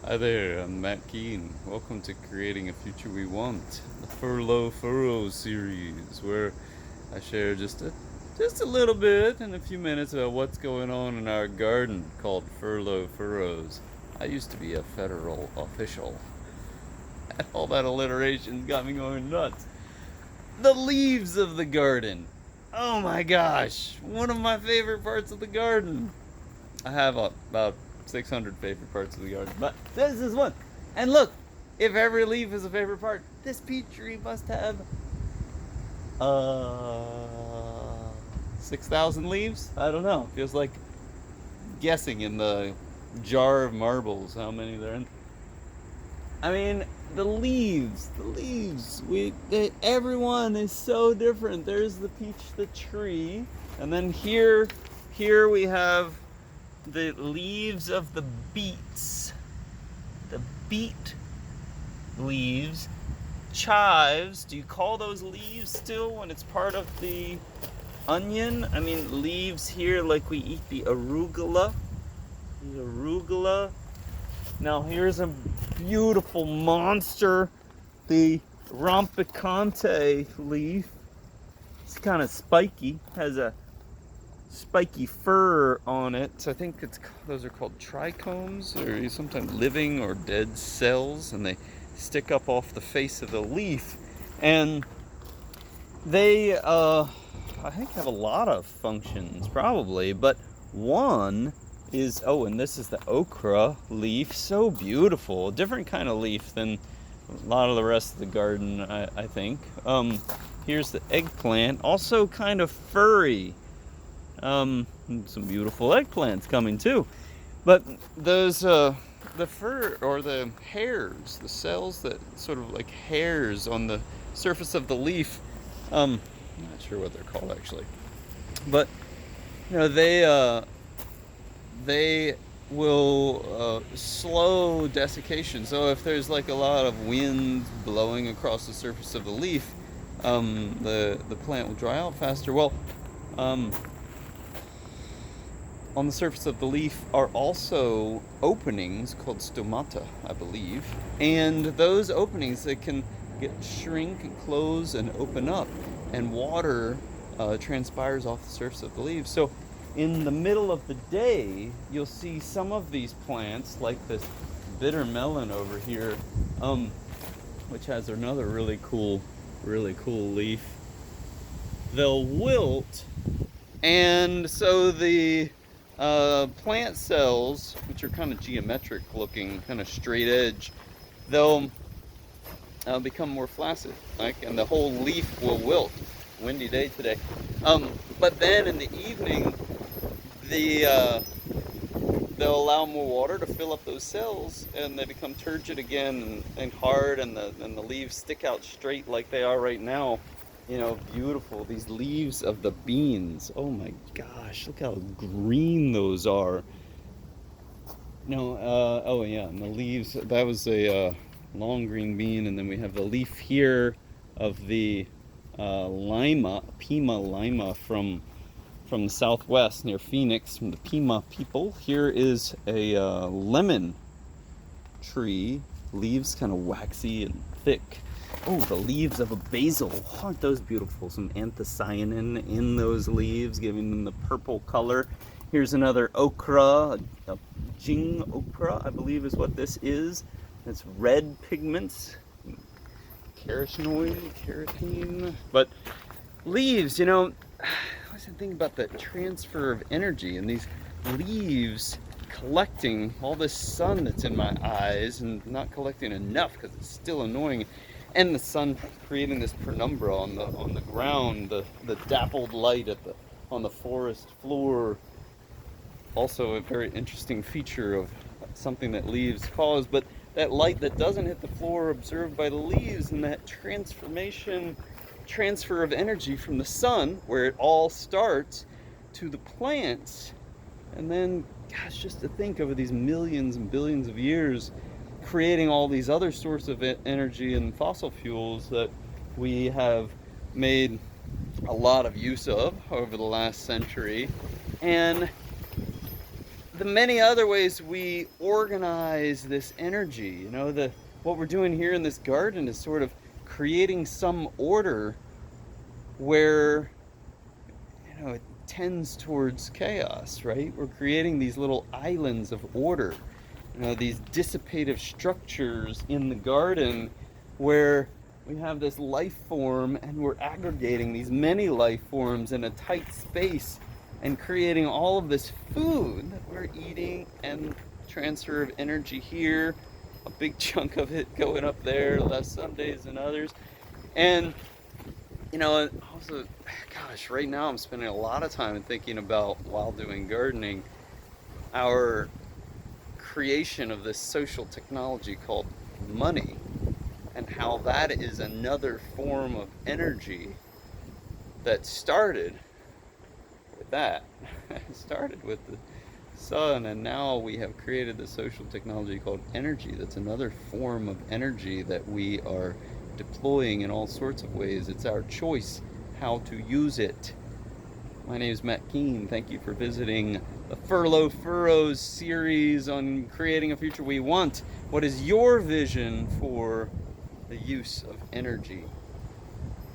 Hi there, I'm Matt Keene. Welcome to Creating a Future We Want, the Furrows series, where I share just a little bit in a few minutes about what's going on in our garden called Furrows. I used to be a federal official. All that alliteration got me going nuts. The leaves of the garden. Oh my gosh, one of my favorite parts of the garden. I have about 600 favorite parts of the garden, but this is one. And look, if every leaf is a favorite part, this peach tree must have uh 6,000 leaves. I don't know. Feels like guessing in the jar of marbles how many there are. I mean, the leaves. Everyone is so different. There's the peach, the tree, and then here we have the leaves of the beets, the beet leaves, chives. Do you call those leaves still when it's part of the onion? I mean, leaves here like we eat the arugula. The arugula. Now here's a beautiful monster, the rompicante leaf. It's kind of spiky, has a spiky fur on it. I think those are called trichomes, or sometimes living or dead cells, and they stick up off the face of the leaf. And they, I think, have a lot of functions, probably, but one is, and this is the okra leaf. So beautiful. A different kind of leaf than a lot of the rest of the garden, I think. Here's the eggplant, also kind of furry. Some beautiful eggplants coming too. But those, the fur, or the hairs, the cells that sort of like hairs on the surface of the leaf, I'm not sure what they're called actually. But, they will slow desiccation. So if there's like a lot of wind blowing across the surface of the leaf, the plant will dry out faster. Well, on the surface of the leaf are also openings called stomata, I believe. And those openings, they can shrink and close and open up, and water transpires off the surface of the leaves. So in the middle of the day, you'll see some of these plants, like this bitter melon over here, which has another really cool leaf. They'll wilt, and so the plant cells, which are kind of geometric looking, kind of straight edge, they'll become more flaccid, and the whole leaf will wilt. Windy day today. But then in the evening, they'll allow more water to fill up those cells, and they become turgid again and hard, and the leaves stick out straight like they are right now. Beautiful. These leaves of the beans. Oh my gosh, look how green those are. No, oh yeah, and the leaves, that was a long green bean, and then we have the leaf here of the Pima lima from the southwest near Phoenix, from the Pima people. Here is a lemon tree, leaves kind of waxy and thick. Oh, the leaves of a basil. Aren't those beautiful? Some anthocyanin in those leaves, giving them the purple color. Here's another okra, a jing okra, I believe is what this is. It's red pigments, carotene. But leaves, I was thinking about the transfer of energy, and these leaves collecting all this sun that's in my eyes, and not collecting enough because it's still annoying, and the sun creating this penumbra on the ground, the dappled light on the forest floor. Also a very interesting feature of something that leaves cause, but that light that doesn't hit the floor observed by the leaves, and that transfer of energy from the sun, where it all starts, to the plants. And then, gosh, just to think over these millions and billions of years, creating all these other sources of energy and fossil fuels that we have made a lot of use of over the last century. And the many other ways we organize this energy. What we're doing here in this garden is sort of creating some order where it tends towards chaos, right? We're creating these little islands of order, these dissipative structures in the garden where we have this life form and we're aggregating these many life forms in a tight space and creating all of this food that we're eating, and transfer of energy here, a big chunk of it going up there, less some days than others. And also, gosh, right now I'm spending a lot of time thinking about, while doing gardening, our creation of this social technology called money, and how that is another form of energy that started with that. It started with the sun, and now we have created the social technology called energy. That's another form of energy that we are deploying in all sorts of ways. It's our choice how to use it. My name is Matt Keene. Thank you for visiting the Furrows series on creating a future we want. What is your vision for the use of energy?